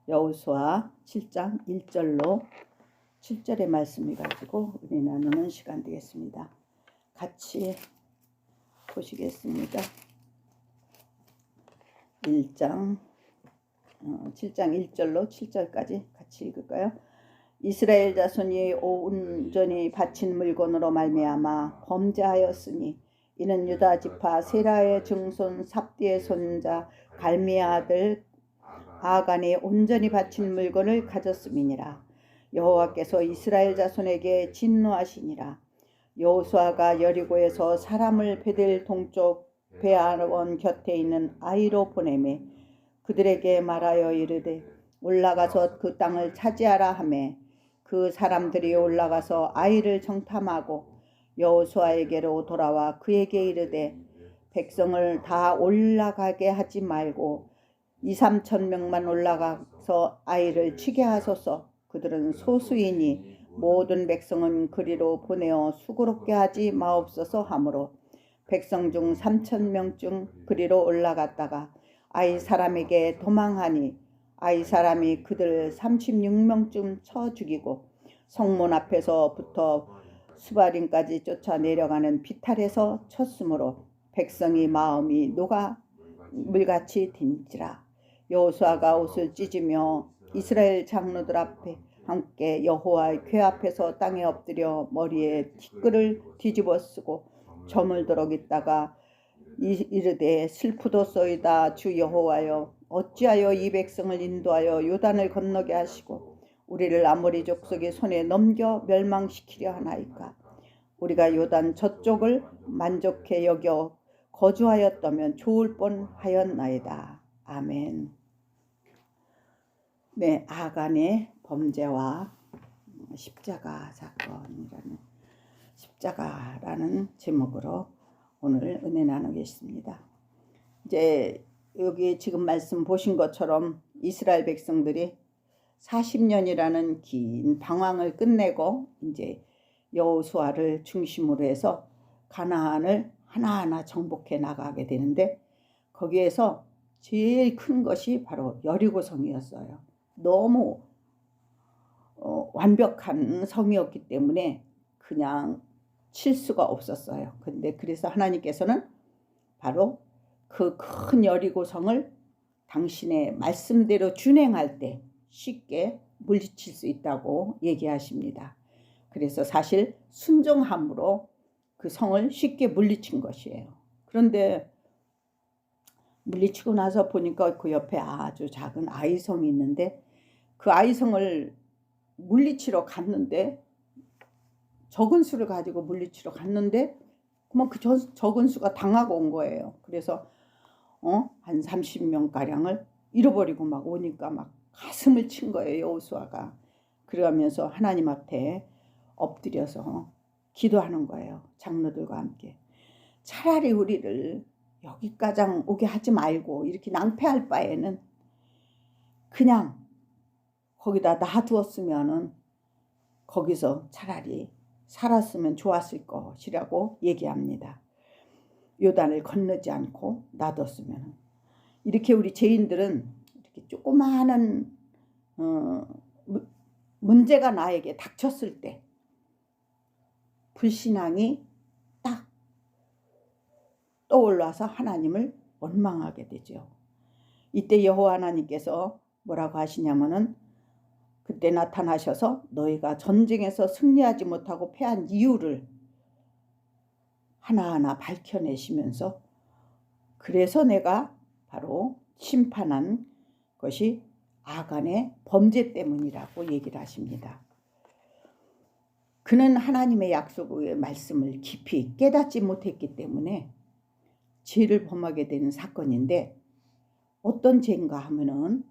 여호수아 7장 1절로 7절의 말씀을 가지고 우리 나누는 시간 되겠습니다. 같이 보시겠습니다. 7장 1절로 7절까지 같이 읽을까요? 이스라엘 자손이 온전히 바친 물건으로 말미암아 범죄하였으니 이는 유다 지파 세라의 증손 삽디의 손자 갈미의 아들 아간이 온전히 바친 물건을 가졌음이니라. 여호와께서 이스라엘 자손에게 진노하시니라. 여호수아가 여리고에서 사람을 베델 동쪽 베아원 곁에 있는 아이로 보내매 그들에게 말하여 이르되 올라가서 그 땅을 차지하라 하매 그 사람들이 올라가서 아이를 정탐하고 여호수아에게로 돌아와 그에게 이르되 백성을 다 올라가게 하지 말고 2-3천 명만 올라가서 아이를 치게 하소서. 그들은 소수이니 모든 백성은 그리로 보내어 수고롭게 하지 마옵소서 하므로 백성 중 3,000명 중 그리로 올라갔다가 아이 사람에게 도망하니 아이 사람이 그들 36명쯤 쳐 죽이고 성문 앞에서부터 스바림까지 쫓아 내려가는 비탈에서 쳤으므로 백성이 마음이 녹아 물같이 딘지라. 여호수아가 옷을 찢으며 이스라엘 장로들 앞에 함께 여호와의 궤 앞에서 땅에 엎드려 머리에 티끌을 뒤집어 쓰고 저물도록 있다가 이르되 슬프도소이다. 주 여호와여 어찌하여 이 백성을 인도하여 요단을 건너게 하시고 우리를 아모리 족속의 손에 넘겨 멸망시키려 하나이까. 우리가 요단 저쪽을 만족해 여겨 거주하였다면 좋을 뻔하였나이다. 아멘. 네, 아간의 범죄와 십자가 사건이라는 십자가라는 제목으로 오늘 은혜 나누겠습니다. 이제 여기 지금 말씀 보신 것처럼 이스라엘 백성들이 40년이라는 긴 방황을 끝내고 이제 여호수아를 중심으로 해서 가나안을 하나하나 정복해 나가게 되는데 거기에서 제일 큰 것이 바로 여리고성이었어요. 너무 완벽한 성이었기 때문에 그냥 칠 수가 없었어요. 근데 그래서 하나님께서는 바로 그 큰 여리고성을 당신의 말씀대로 준행할 때 쉽게 물리칠 수 있다고 얘기하십니다. 그래서 사실 순종함으로 그 성을 쉽게 물리친 것이에요. 그런데 물리치고 나서 보니까 그 옆에 아주 작은 아이성이 있는데 그 아이성을 물리치러 갔는데 적은 수를 가지고 물리치러 갔는데 그만 그 적은 수가 당하고 온 거예요. 그래서 한 30명가량을 잃어버리고 막 오니까 막 가슴을 친 거예요. 여호수아가. 그러면서 하나님 앞에 엎드려서 기도하는 거예요. 장로들과 함께. 차라리 우리를 여기까지 오게 하지 말고 이렇게 낭패할 바에는 그냥 거기다 놔두었으면은 거기서 차라리 살았으면 좋았을 것이라고 얘기합니다. 요단을 건너지 않고 놔뒀으면. 이렇게 우리 죄인들은 이렇게 조그마한 문제가 나에게 닥쳤을 때 불신앙이 딱 떠올라서 하나님을 원망하게 되죠. 이때 여호와 하나님께서 뭐라고 하시냐면은 그때 나타나셔서 너희가 전쟁에서 승리하지 못하고 패한 이유를 하나하나 밝혀내시면서 그래서 내가 바로 심판한 것이 아간의 범죄 때문이라고 얘기를 하십니다. 그는 하나님의 약속의 말씀을 깊이 깨닫지 못했기 때문에 죄를 범하게 되는 사건인데 어떤 죄인가 하면은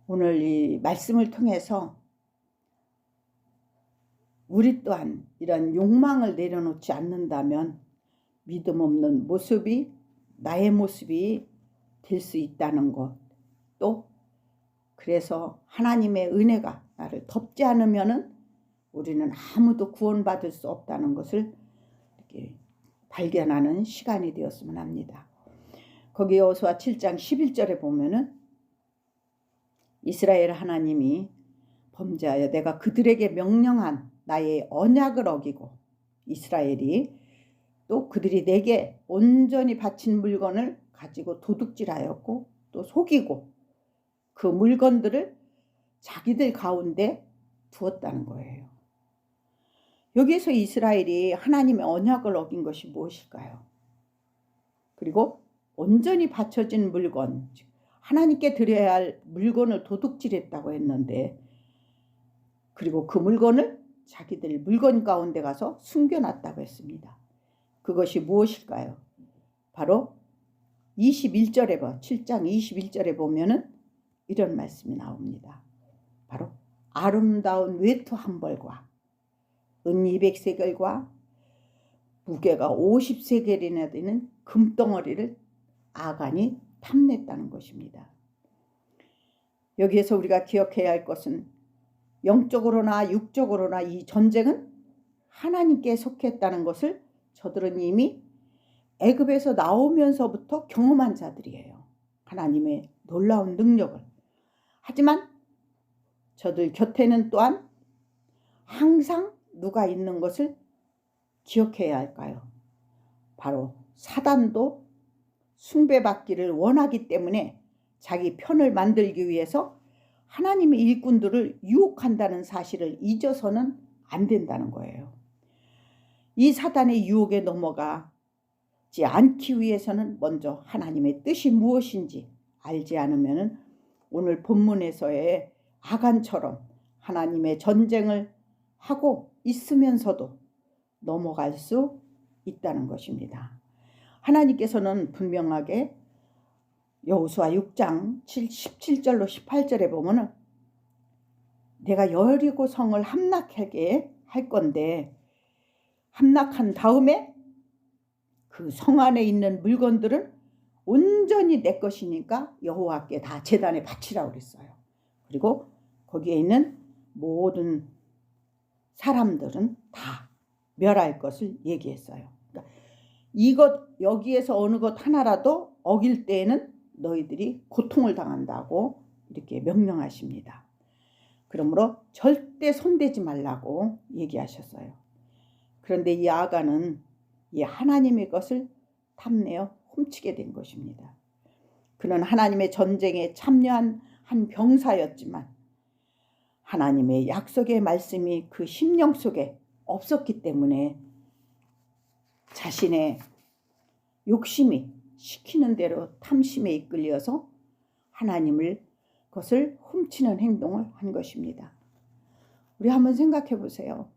오늘 이 말씀을 통해서 우리 또한 이런 욕망을 내려놓지 않는다면 믿음 없는 모습이 나의 모습이 될 수 있다는 것, 또 그래서 하나님의 은혜가 나를 덮지 않으면은 우리는 아무도 구원받을 수 없다는 것을 이렇게 발견하는 시간이 되었으면 합니다. 거기 여호수아 7장 11절에 보면은 이스라엘 하나님이 범죄하여 내가 그들에게 명령한 나의 언약을 어기고 이스라엘이 또 그들이 내게 온전히 바친 물건을 가지고 도둑질하였고 또 속이고 그 물건들을 자기들 가운데 두었다는 거예요. 여기에서 이스라엘이 하나님의 언약을 어긴 것이 무엇일까요? 그리고 온전히 바쳐진 물건, 하나님께 드려야 할 물건을 도둑질했다고 했는데, 그리고 그 물건을 자기들 물건 가운데 가서 숨겨놨다고 했습니다. 그것이 무엇일까요? 바로 21절에 7장 21절에 보면은 이런 말씀이 나옵니다. 바로 아름다운 외투 한 벌과 은 200세겔과 무게가 50세겔이나 되는 금덩어리를 아간이 탐냈다는 것입니다. 여기에서 우리가 기억해야 할 것은 영적으로나 육적으로나 이 전쟁은 하나님께 속했다는 것을 저들은 이미 애굽에서 나오면서부터 경험한 자들이에요. 하나님의 놀라운 능력을. 하지만 저들 곁에는 또한 항상 누가 있는 것을 기억해야 할까요? 바로 사단도 숭배받기를 원하기 때문에 자기 편을 만들기 위해서 하나님의 일꾼들을 유혹한다는 사실을 잊어서는 안 된다는 거예요. 이 사단의 유혹에 넘어가지 않기 위해서는 먼저 하나님의 뜻이 무엇인지 알지 않으면 오늘 본문에서의 아간처럼 하나님의 전쟁을 하고 있으면서도 넘어갈 수 있다는 것입니다. 하나님께서는 분명하게 여호수아 6장 17절로 18절에 보면은 내가 여리고 성을 함락하게 할 건데 함락한 다음에 그 성 안에 있는 물건들은 온전히 내 것이니까 여호와께 다 제단에 바치라고 그랬어요. 그리고 거기에 있는 모든 사람들은 다 멸할 것을 얘기했어요. 그러니까 이것 여기에서 어느 것 하나라도 어길 때에는 너희들이 고통을 당한다고 이렇게 명령하십니다. 그러므로 절대 손대지 말라고 얘기하셨어요. 그런데 이 아간은 이 하나님의 것을 탐내어 훔치게 된 것입니다. 그는 하나님의 전쟁에 참여한 한 병사였지만 하나님의 약속의 말씀이 그 심령 속에 없었기 때문에 자신의 욕심이 시키는 대로 탐심에 이끌려서 하나님을 것을 훔치는 행동을 한 것입니다. 우리 한번 생각해 보세요.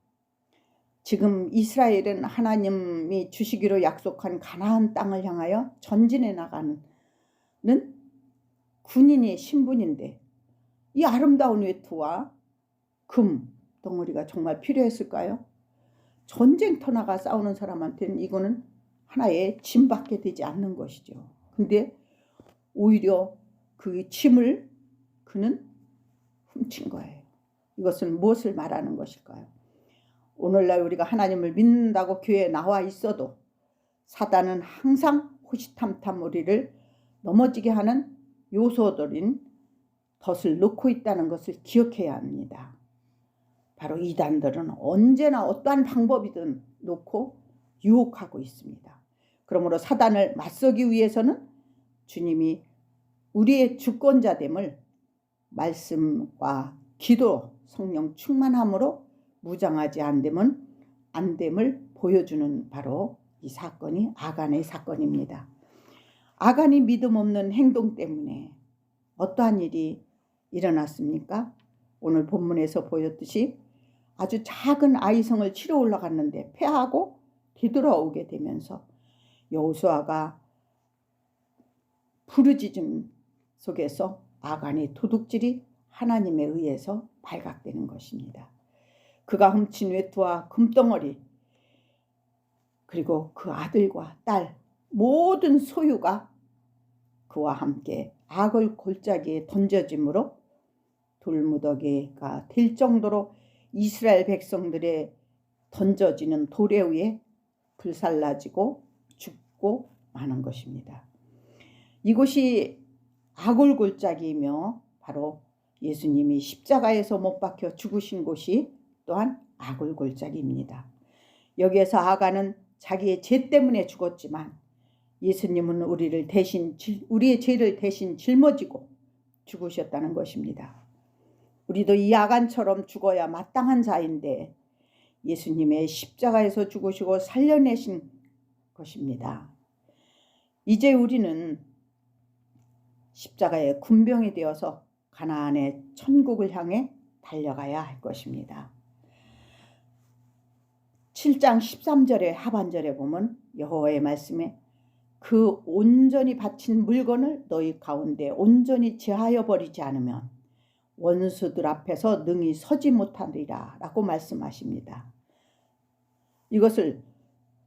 지금 이스라엘은 하나님이 주시기로 약속한 가나안 땅을 향하여 전진해 나가는 군인의 신분인데 이 아름다운 외투와 금 덩어리가 정말 필요했을까요? 전쟁터 나가 싸우는 사람한테는 이거는 하나의 짐밖에 되지 않는 것이죠. 근데 오히려 그 짐을 그는 훔친 거예요. 이것은 무엇을 말하는 것일까요? 오늘날 우리가 하나님을 믿는다고 교회에 나와 있어도 사단은 항상 호시탐탐 우리를 넘어지게 하는 요소들인 덫을 놓고 있다는 것을 기억해야 합니다. 바로 이단들은 언제나 어떠한 방법이든 놓고 유혹하고 있습니다. 그러므로 사단을 맞서기 위해서는 주님이 우리의 주권자됨을 말씀과 기도, 성령 충만함으로 무장하지 안됨을 보여주는 바로 이 사건이 아간의 사건입니다. 아간이 믿음 없는 행동 때문에 어떠한 일이 일어났습니까? 오늘 본문에서 보였듯이 아주 작은 아이성을 치러 올라갔는데 패하고 뒤돌아오게 되면서 여호수아가 부르짖음 속에서 아간의 도둑질이 하나님에 의해서 발각되는 것입니다. 그가 훔친 외투와 금덩어리 그리고 그 아들과 딸 모든 소유가 그와 함께 악을 골짜기에 던져짐으로 돌무더기가 될 정도로 이스라엘 백성들의 던져지는 돌에 의해 불살라지고 죽고 마는 것입니다. 이곳이 악을 골짜기이며 바로 예수님이 십자가에서 못 박혀 죽으신 곳이 또한 아굴 골짜기입니다. 여기에서 아간은 자기의 죄 때문에 죽었지만 예수님은 우리의 죄를 대신 짊어지고 죽으셨다는 것입니다. 우리도 이 아간처럼 죽어야 마땅한 자인데 예수님의 십자가에서 죽으시고 살려내신 것입니다. 이제 우리는 십자가의 군병이 되어서 가나안의 천국을 향해 달려가야 할 것입니다. 7장 13절의 하반절에 보면 여호와의 말씀에 그 온전히 바친 물건을 너희 가운데 온전히 제하여 버리지 않으면 원수들 앞에서 능히 서지 못하리라 라고 말씀하십니다. 이것을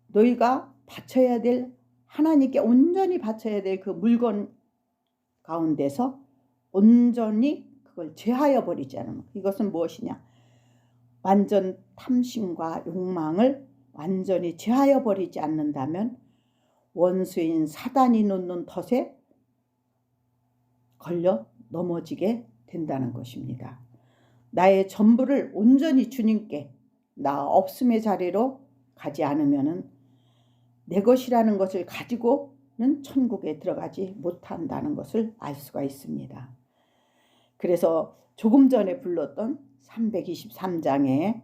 너희가 바쳐야 될, 하나님께 온전히 바쳐야 될 그 물건 가운데서 온전히 그걸 제하여 버리지 않으면, 이것은 무엇이냐? 완전 탐심과 욕망을 완전히 제하여 버리지 않는다면 원수인 사단이 놓는 덫에 걸려 넘어지게 된다는 것입니다. 나의 전부를 온전히 주님께, 나 없음의 자리로 가지 않으면은 내 것이라는 것을 가지고는 천국에 들어가지 못한다는 것을 알 수가 있습니다. 그래서 조금 전에 불렀던 323장에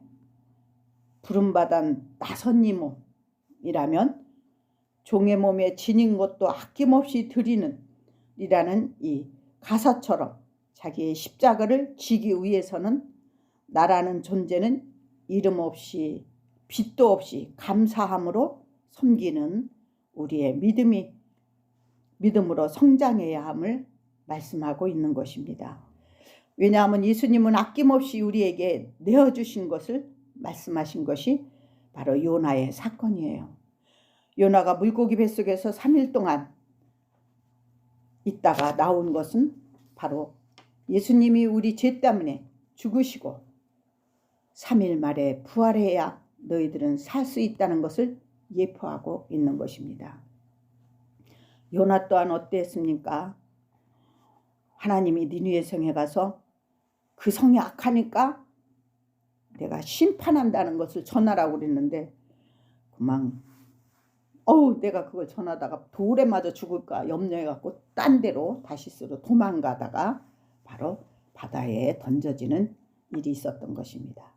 부름받은 나선님이라면 종의 몸에 지닌 것도 아낌없이 드리는 이라는 이 가사처럼 자기의 십자가를 지기 위해서는 나라는 존재는 이름 없이 빛도 없이 감사함으로 섬기는 우리의 믿음으로 성장해야 함을 말씀하고 있는 것입니다. 왜냐하면 예수님은 아낌없이 우리에게 내어주신 것을 말씀하신 것이 바로 요나의 사건이에요. 요나가 물고기 뱃속에서 3일 동안 있다가 나온 것은 바로 예수님이 우리 죄 때문에 죽으시고 3일 만에 부활해야 너희들은 살 수 있다는 것을 예표하고 있는 것입니다. 요나 또한 어땠습니까? 하나님이 니느웨 성에 가서 그 성이 악하니까 내가 심판한다는 것을 전하라고 그랬는데 그만 내가 그걸 전하다가 돌에 맞아 죽을까 염려해갖고 딴 데로 다시스로 도망가다가 바로 바다에 던져지는 일이 있었던 것입니다.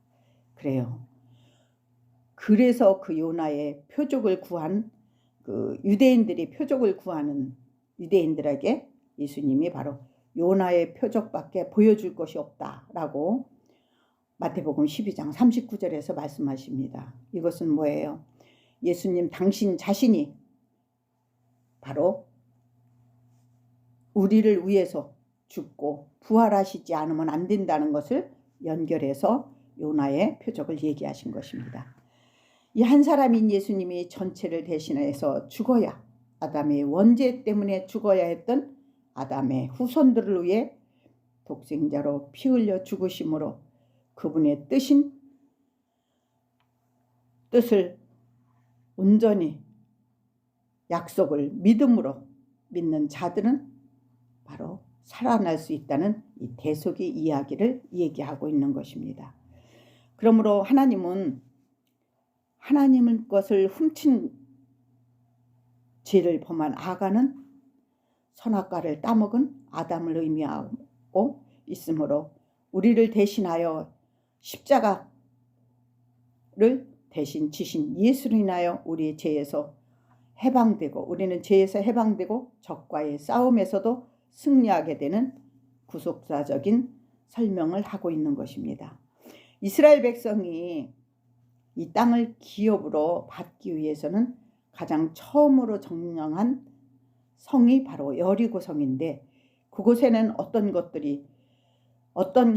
그래요. 그래서 그 요나의 표적을 구한 그 유대인들이 표적을 구하는 유대인들에게 예수님이 바로 요나의 표적밖에 보여줄 것이 없다라고 마태복음 12장 39절에서 말씀하십니다. 이것은 뭐예요? 예수님 당신 자신이 바로 우리를 위해서 죽고 부활하시지 않으면 안 된다는 것을 연결해서 요나의 표적을 얘기하신 것입니다. 이 한 사람인 예수님이 전체를 대신해서 죽어야, 아담의 원죄 때문에 죽어야 했던 아담의 후손들을 위해 독생자로 피 흘려 죽으심으로 그분의 뜻을 온전히 약속을 믿음으로 믿는 자들은 바로 살아날 수 있다는 이 대속의 이야기를 얘기하고 있는 것입니다. 그러므로 하나님은 하나님의 것을 훔친 죄를 범한 아간은 선악과를 따먹은 아담을 의미하고 있으므로 우리를 대신하여 십자가를 대신 지신 예수로 인하여 우리의 죄에서 해방되고, 우리는 죄에서 해방되고 적과의 싸움에서도 승리하게 되는 구속사적인 설명을 하고 있는 것입니다. 이스라엘 백성이 이 땅을 기업으로 받기 위해서는 가장 처음으로 점령한 성이 바로 여리고 성인데, 그곳에는 어떤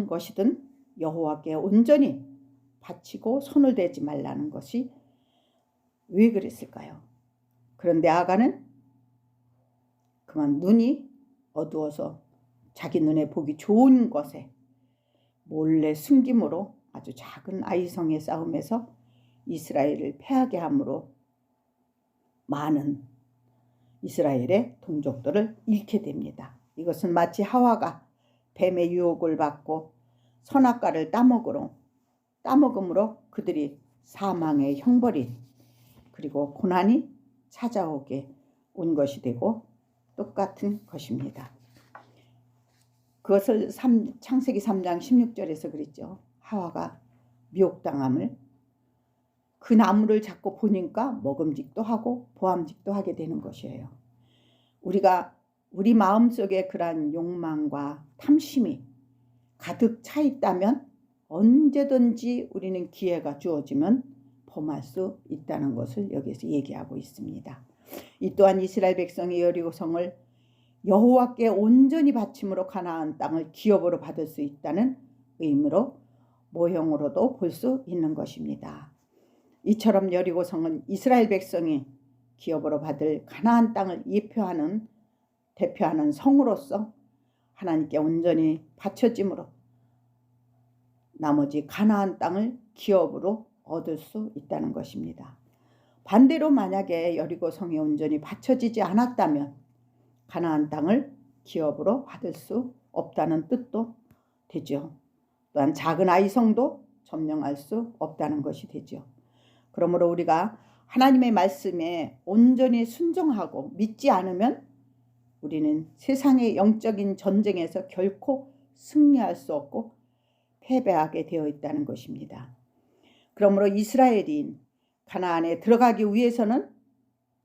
것이든 여호와께 온전히 바치고 손을 대지 말라는 것이 왜 그랬을까요? 그런데 아간은 그만 눈이 어두워서 자기 눈에 보기 좋은 것에 몰래 숨김으로 아주 작은 아이성의 싸움에서 이스라엘을 패하게 함으로 많은 이스라엘의 동족들을 잃게 됩니다. 이것은 마치 하와가 뱀의 유혹을 받고 선악과를 따먹음으로 그들이 사망의 형벌이 그리고 고난이 찾아오게 온 것이 되고 똑같은 것입니다. 그것을 창세기 3장 16절에서 그랬죠. 하와가 미혹당함을 그 나무를 자꾸 보니까 먹음직도 하고 보암직도 하게 되는 것이에요. 우리가 우리 마음속에 그러한 욕망과 탐심이 가득 차 있다면 언제든지 우리는 기회가 주어지면 범할 수 있다는 것을 여기서 얘기하고 있습니다. 이 또한 이스라엘 백성이 여리고성을 여호와께 온전히 바침으로 가나안 땅을 기업으로 받을 수 있다는 의미로 모형으로도 볼 수 있는 것입니다. 이처럼 여리고성은 이스라엘 백성이 기업으로 받을 가나안 땅을 대표하는 성으로서 하나님께 온전히 바쳐짐으로 나머지 가나안 땅을 기업으로 얻을 수 있다는 것입니다. 반대로 만약에 여리고성이 온전히 바쳐지지 않았다면 가나안 땅을 기업으로 받을 수 없다는 뜻도 되죠. 또한 작은 아이성도 점령할 수 없다는 것이 되죠. 그러므로 우리가 하나님의 말씀에 온전히 순종하고 믿지 않으면 우리는 세상의 영적인 전쟁에서 결코 승리할 수 없고 패배하게 되어 있다는 것입니다. 그러므로 이스라엘인 가나안에 들어가기 위해서는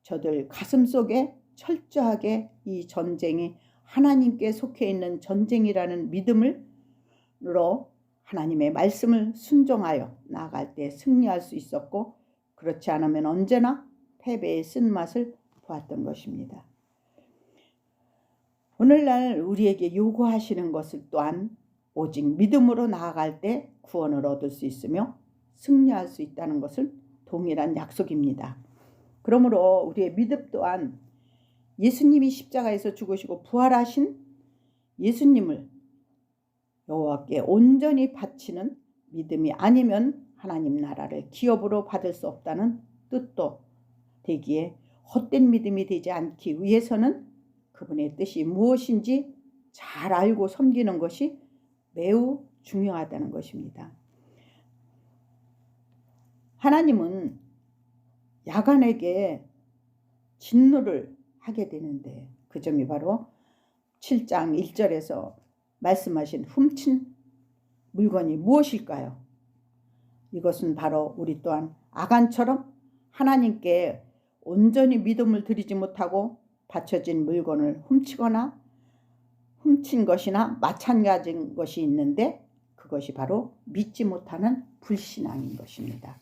저들 가슴속에 철저하게 이 전쟁이 하나님께 속해 있는 전쟁이라는 믿음으로 하나님의 말씀을 순종하여 나아갈 때 승리할 수 있었고, 그렇지 않으면 언제나 패배의 쓴맛을 보았던 것입니다. 오늘날 우리에게 요구하시는 것을 또한 오직 믿음으로 나아갈 때 구원을 얻을 수 있으며 승리할 수 있다는 것을 동일한 약속입니다. 그러므로 우리의 믿음 또한 예수님이 십자가에서 죽으시고 부활하신 예수님을 여호와께 온전히 바치는 믿음이 아니면 하나님 나라를 기업으로 받을 수 없다는 뜻도 되기에, 헛된 믿음이 되지 않기 위해서는 그분의 뜻이 무엇인지 잘 알고 섬기는 것이 매우 중요하다는 것입니다. 하나님은 야간에게 진노를 하게 되는데 그 점이 바로 7장 1절에서 말씀하신 훔친 물건이 무엇일까요? 이것은 바로 우리 또한 아간처럼 하나님께 온전히 믿음을 드리지 못하고 바쳐진 물건을 훔치거나 훔친 것이나 마찬가지인 것이 있는데, 그것이 바로 믿지 못하는 불신앙인 것입니다.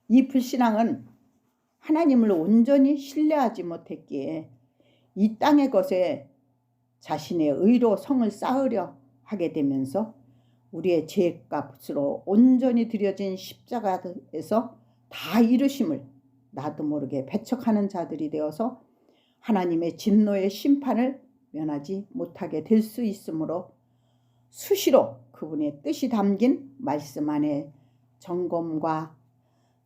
이 불신앙은 하나님을 온전히 신뢰하지 못했기에 이 땅의 것에 자신의 의로 성을 쌓으려 하게 되면서 우리의 죄값으로 온전히 드려진 십자가에서 다 이루심을 나도 모르게 배척하는 자들이 되어서 하나님의 진노의 심판을 면하지 못하게 될 수 있으므로 수시로 그분의 뜻이 담긴 말씀 안에 점검과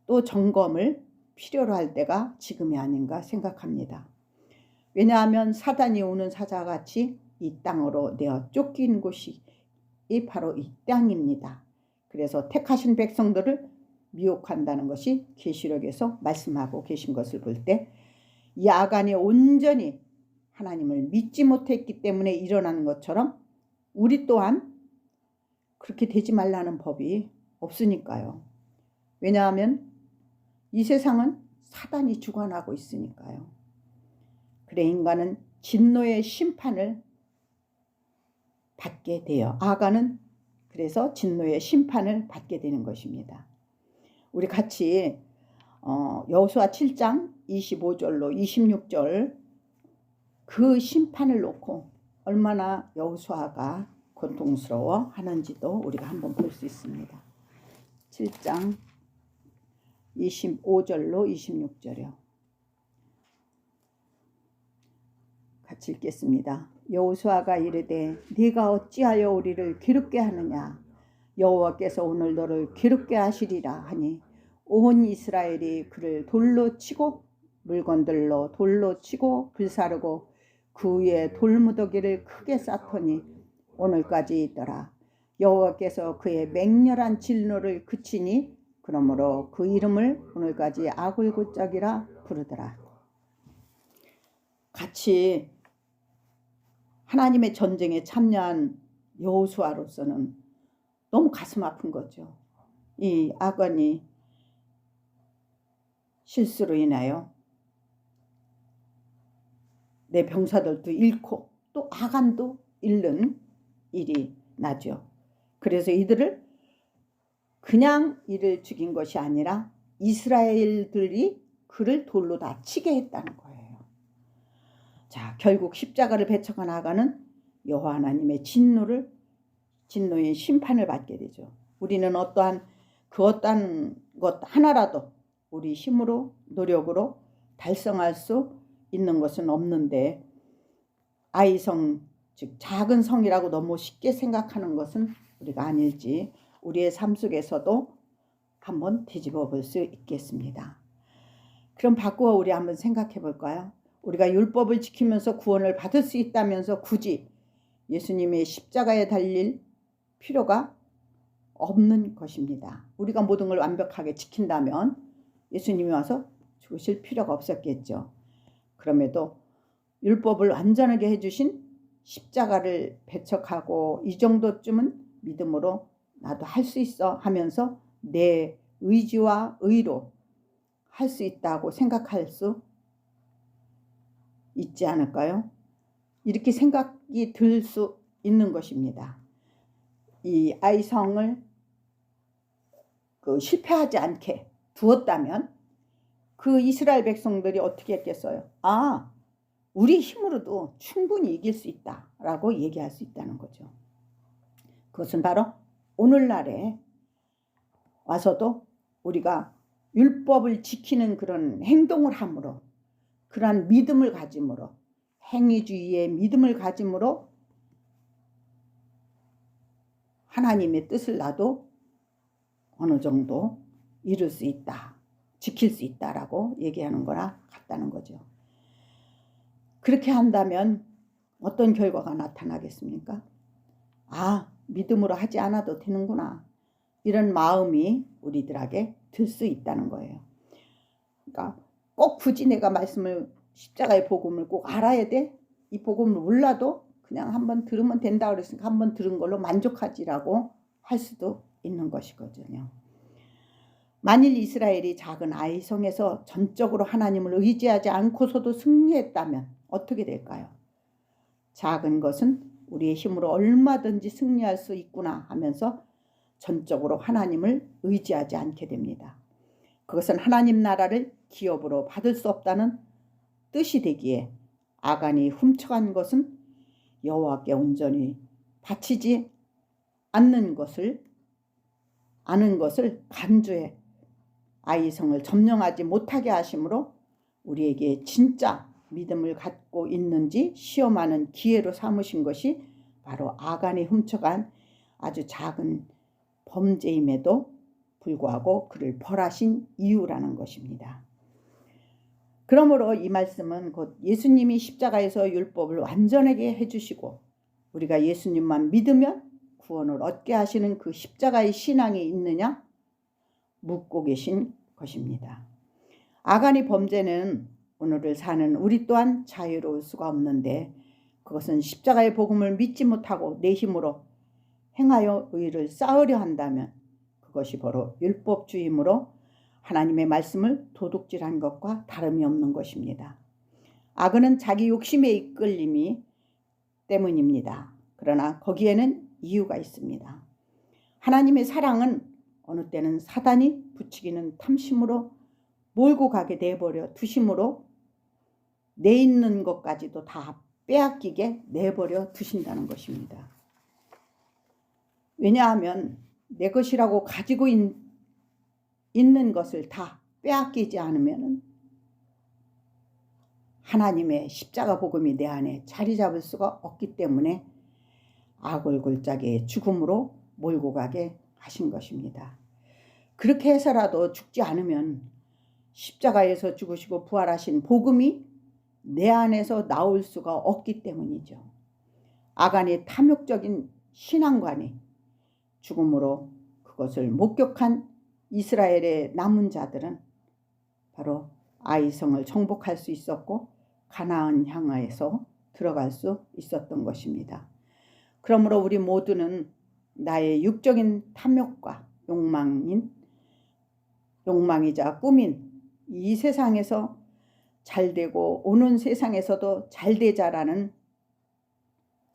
또 점검을 필요로 할 때가 지금이 아닌가 생각합니다. 왜냐하면 사단이 오는 사자같이 이 땅으로 내어 쫓긴 곳이 바로 이 땅입니다. 그래서 택하신 백성들을 미혹한다는 것이 계시록에서 말씀하고 계신 것을 볼 때, 이 아간이 온전히 하나님을 믿지 못했기 때문에 일어나는 것처럼 우리 또한 그렇게 되지 말라는 법이 없으니까요. 왜냐하면 이 세상은 사단이 주관하고 있으니까요. 그래 인간은 진노의 심판을 받게 돼요. 아간은 그래서 진노의 심판을 받게 되는 것입니다. 우리 같이 여호수아 7장 25절로 26절 그 심판을 놓고 얼마나 여호수아가 고통스러워 하는지도 우리가 한번 볼 수 있습니다. 7장 25절로 26절이요. 같이 읽겠습니다. 여호수아가 이르되 네가 어찌하여 우리를 기롭게 하느냐, 여호와께서 오늘 너를 기롭게 하시리라 하니 온 이스라엘이 그를 돌로 치고 물건들로 돌로 치고 불사르고 그 위에 돌무더기를 크게 쌓더니 오늘까지 있더라. 여호와께서 그의 맹렬한 진노를 그치니 그러므로 그 이름을 오늘까지 아굴굿짝이라 부르더라. 같이 하나님의 전쟁에 참여한 여호수아로서는 너무 가슴 아픈 거죠. 이 아간이 실수로 인하여 내 병사들도 잃고 또 아간도 잃는 일이 나죠. 그래서 이들을 그냥 이를 죽인 것이 아니라 이스라엘들이 그를 돌로 다 치게 했다는 거예요. 자, 결국 십자가를 배척한 아간은 여호와 하나님의 진노의 심판을 받게 되죠. 우리는 어떠한 것 하나라도 우리 힘으로 노력으로 달성할 수 있는 것은 없는데, 아이성 즉 작은 성이라고 너무 쉽게 생각하는 것은 우리가 아닐지 우리의 삶 속에서도 한번 뒤집어 볼 수 있겠습니다. 그럼 바꾸어 우리 한번 생각해 볼까요? 우리가 율법을 지키면서 구원을 받을 수 있다면서 굳이 예수님의 십자가에 달릴 필요가 없는 것입니다. 우리가 모든 걸 완벽하게 지킨다면 예수님이 와서 죽으실 필요가 없었겠죠. 그럼에도 율법을 완전하게 해주신 십자가를 배척하고 이 정도쯤은 믿음으로 나도 할 수 있어 하면서 내 의지와 의로 할 수 있다고 생각할 수 있지 않을까요? 이렇게 생각이 들 수 있는 것입니다. 이 아이성을 실패하지 않게 두었다면 그 이스라엘 백성들이 어떻게 했겠어요? 아, 우리 힘으로도 충분히 이길 수 있다라고 얘기할 수 있다는 거죠. 그것은 바로 오늘날에 와서도 우리가 율법을 지키는 그런 행동을 함으로, 그러한 믿음을 가짐으로, 행위주의의 믿음을 가짐으로 하나님의 뜻을 나도 어느 정도 이룰 수 있다, 지킬 수 있다라고 얘기하는 거나 같다는 거죠. 그렇게 한다면 어떤 결과가 나타나겠습니까? 아, 믿음으로 하지 않아도 되는구나, 이런 마음이 우리들에게 들 수 있다는 거예요. 그러니까 꼭 굳이 내가 십자가의 복음을 꼭 알아야 돼? 이 복음을 몰라도 그냥 한번 들으면 된다 그랬으니까 한번 들은 걸로 만족하지라고 할 수도 있는 것이거든요. 만일 이스라엘이 작은 아이성에서 전적으로 하나님을 의지하지 않고서도 승리했다면 어떻게 될까요? 작은 것은 우리의 힘으로 얼마든지 승리할 수 있구나 하면서 전적으로 하나님을 의지하지 않게 됩니다. 그것은 하나님 나라를 기업으로 받을 수 없다는 뜻이 되기에 아간이 훔쳐간 것은 여호와께 온전히 바치지 않는 것을 아는 것을 간주해 아이성을 점령하지 못하게 하심으로 우리에게 진짜 믿음을 갖고 있는지 시험하는 기회로 삼으신 것이 바로 아간이 훔쳐간 아주 작은 범죄임에도 불구하고 그를 벌하신 이유라는 것입니다. 그러므로 이 말씀은 곧 예수님이 십자가에서 율법을 완전하게 해주시고 우리가 예수님만 믿으면 구원을 얻게 하시는 그 십자가의 신앙이 있느냐 묻고 계신 것입니다. 아간의 범죄는 오늘을 사는 우리 또한 자유로울 수가 없는데, 그것은 십자가의 복음을 믿지 못하고 내 힘으로 행하여 의를 쌓으려 한다면 그것이 바로 율법주의이므로 하나님의 말씀을 도둑질한 것과 다름이 없는 것입니다. 악은 자기 욕심의 이끌림이 때문입니다. 그러나 거기에는 이유가 있습니다. 하나님의 사랑은 어느 때는 사단이 부추기는 탐심으로 몰고 가게 내버려 두심으로 내 있는 것까지도 다 빼앗기게 내버려 두신다는 것입니다. 왜냐하면 내 것이라고 가지고 있는 것을 다 빼앗기지 않으면 하나님의 십자가 복음이 내 안에 자리 잡을 수가 없기 때문에 아골골짜기의 죽음으로 몰고 가게 하신 것입니다. 그렇게 해서라도 죽지 않으면 십자가에서 죽으시고 부활하신 복음이 내 안에서 나올 수가 없기 때문이죠. 아간의 탐욕적인 신앙관이 죽음으로 그것을 목격한 이스라엘의 남은 자들은 바로 아이성을 정복할 수 있었고 가나안 향하에서 들어갈 수 있었던 것입니다. 그러므로 우리 모두는 나의 육적인 탐욕과 욕망이자 꿈인 이 세상에서 잘되고 오는 세상에서도 잘되자라는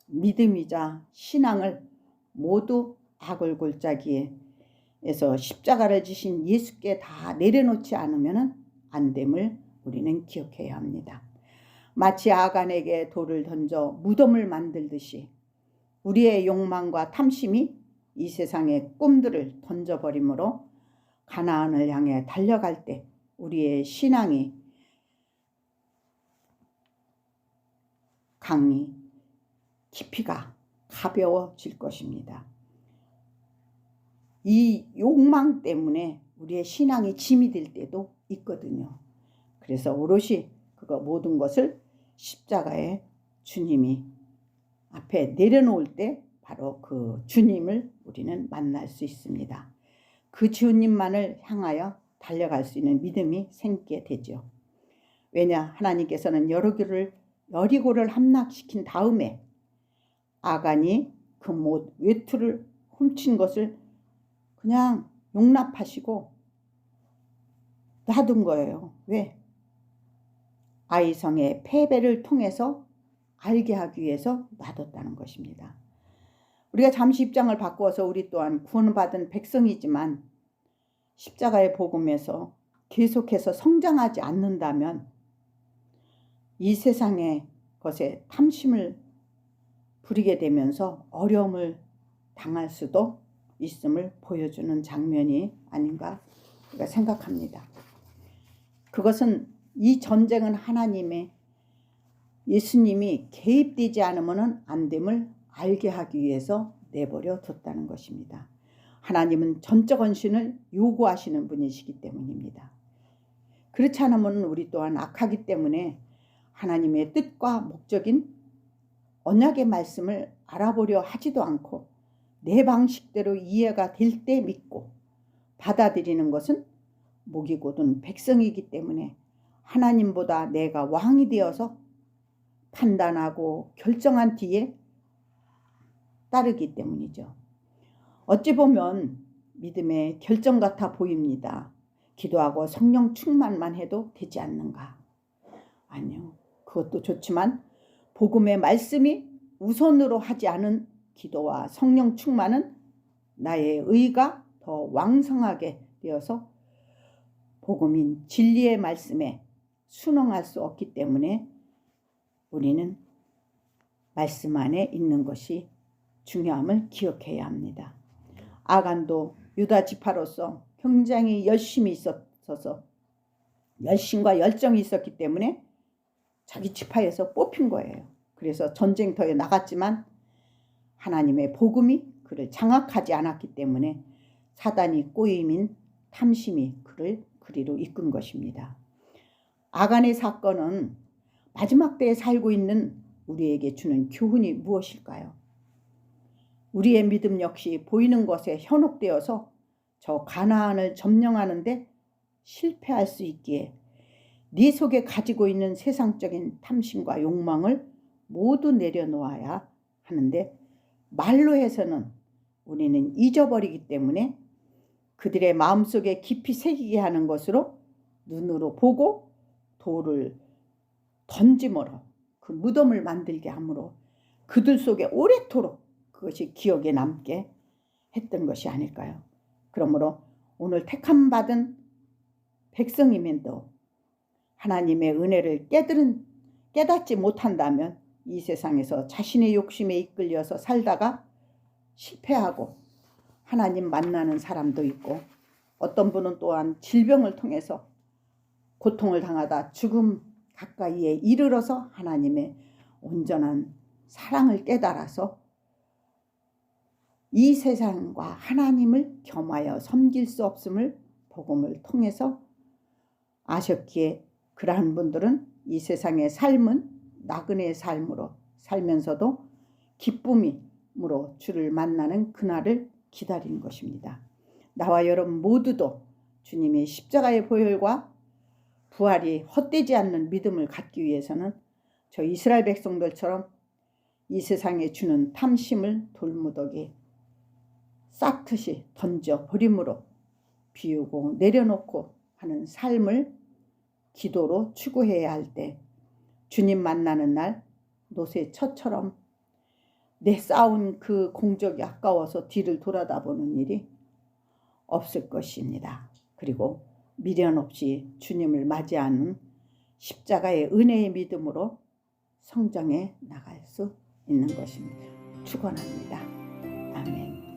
믿음이자 신앙을 모두 악을 골짜기에서 십자가를 지신 예수께 다 내려놓지 않으면 안 됨을 우리는 기억해야 합니다. 마치 아간에게 돌을 던져 무덤을 만들듯이 우리의 욕망과 탐심이 이 세상의 꿈들을 던져버리므로 가나안을 향해 달려갈 때 우리의 신앙이 강이 깊이가 가벼워질 것입니다. 이 욕망 때문에 우리의 신앙이 짐이 될 때도 있거든요. 그래서 오롯이 그거 모든 것을 십자가에 주님이 앞에 내려놓을 때 바로 그 주님을 우리는 만날 수 있습니다. 그 주님만을 향하여 달려갈 수 있는 믿음이 생기게 되죠. 왜냐, 하나님께서는 여리고를 함락시킨 다음에 아간이 그 외투를 훔친 것을 그냥 용납하시고 놔둔 거예요. 왜? 아이성의 패배를 통해서 알게 하기 위해서 놔뒀다는 것입니다. 우리가 잠시 입장을 바꾸어서 우리 또한 구원받은 백성이지만 십자가의 복음에서 계속해서 성장하지 않는다면 이 세상의 것에 탐심을 부리게 되면서 어려움을 당할 수도 있음을 보여주는 장면이 아닌가 생각합니다. 그것은 이 전쟁은 예수님이 개입되지 않으면 안 됨을 알게 하기 위해서 내버려 뒀다는 것입니다. 하나님은 전적 헌신을 요구하시는 분이시기 때문입니다. 그렇지 않으면 우리 또한 악하기 때문에 하나님의 뜻과 목적인 언약의 말씀을 알아보려 하지도 않고 내 방식대로 이해가 될 때 믿고 받아들이는 것은 목이 곧은 백성이기 때문에 하나님보다 내가 왕이 되어서 판단하고 결정한 뒤에 따르기 때문이죠. 어찌 보면 믿음의 결정 같아 보입니다. 기도하고 성령 충만만 해도 되지 않는가? 아니요. 그것도 좋지만 복음의 말씀이 우선으로 하지 않은 기도와 성령 충만은 나의 의가 더 왕성하게 되어서 복음인 진리의 말씀에 순응할 수 없기 때문에 우리는 말씀 안에 있는 것이 중요함을 기억해야 합니다. 아간도 유다 지파로서 굉장히 열심히 있어서 열심과 열정이 있었기 때문에 자기 지파에서 뽑힌 거예요. 그래서 전쟁터에 나갔지만 하나님의 복음이 그를 장악하지 않았기 때문에 사단이 꼬임인 탐심이 그를 그리로 이끈 것입니다. 아간의 사건은 마지막 때에 살고 있는 우리에게 주는 교훈이 무엇일까요? 우리의 믿음 역시 보이는 것에 현혹되어서 저 가나안을 점령하는데 실패할 수 있기에 네 속에 가지고 있는 세상적인 탐심과 욕망을 모두 내려놓아야 하는데 말로 해서는 우리는 잊어버리기 때문에 그들의 마음속에 깊이 새기게 하는 것으로 눈으로 보고 돌을 던짐으로 그 무덤을 만들게 함으로 그들 속에 오래도록 그것이 기억에 남게 했던 것이 아닐까요? 그러므로 오늘 택함받은 백성임에도 하나님의 은혜를 깨닫지 못한다면 이 세상에서 자신의 욕심에 이끌려서 살다가 실패하고 하나님 만나는 사람도 있고 어떤 분은 또한 질병을 통해서 고통을 당하다 죽음 가까이에 이르러서 하나님의 온전한 사랑을 깨달아서 이 세상과 하나님을 겸하여 섬길 수 없음을 복음을 통해서 아셨기에 그러한 분들은 이 세상의 삶은 나그네의 삶으로 살면서도 기쁨으로 주를 만나는 그날을 기다리는 것입니다. 나와 여러분 모두도 주님의 십자가의 보혈과 부활이 헛되지 않는 믿음을 갖기 위해서는 저 이스라엘 백성들처럼 이 세상에 주는 탐심을 돌무더기 싹트시 던져 버림으로 비우고 내려놓고 하는 삶을 기도로 추구해야 할 때 주님 만나는 날 노새처처럼 내 쌓은 그 공적이 아까워서 뒤를 돌아다보는 일이 없을 것입니다. 그리고 미련 없이 주님을 맞이하는 십자가의 은혜의 믿음으로 성장해 나갈 수 있는 것입니다. 축원합니다. 아멘.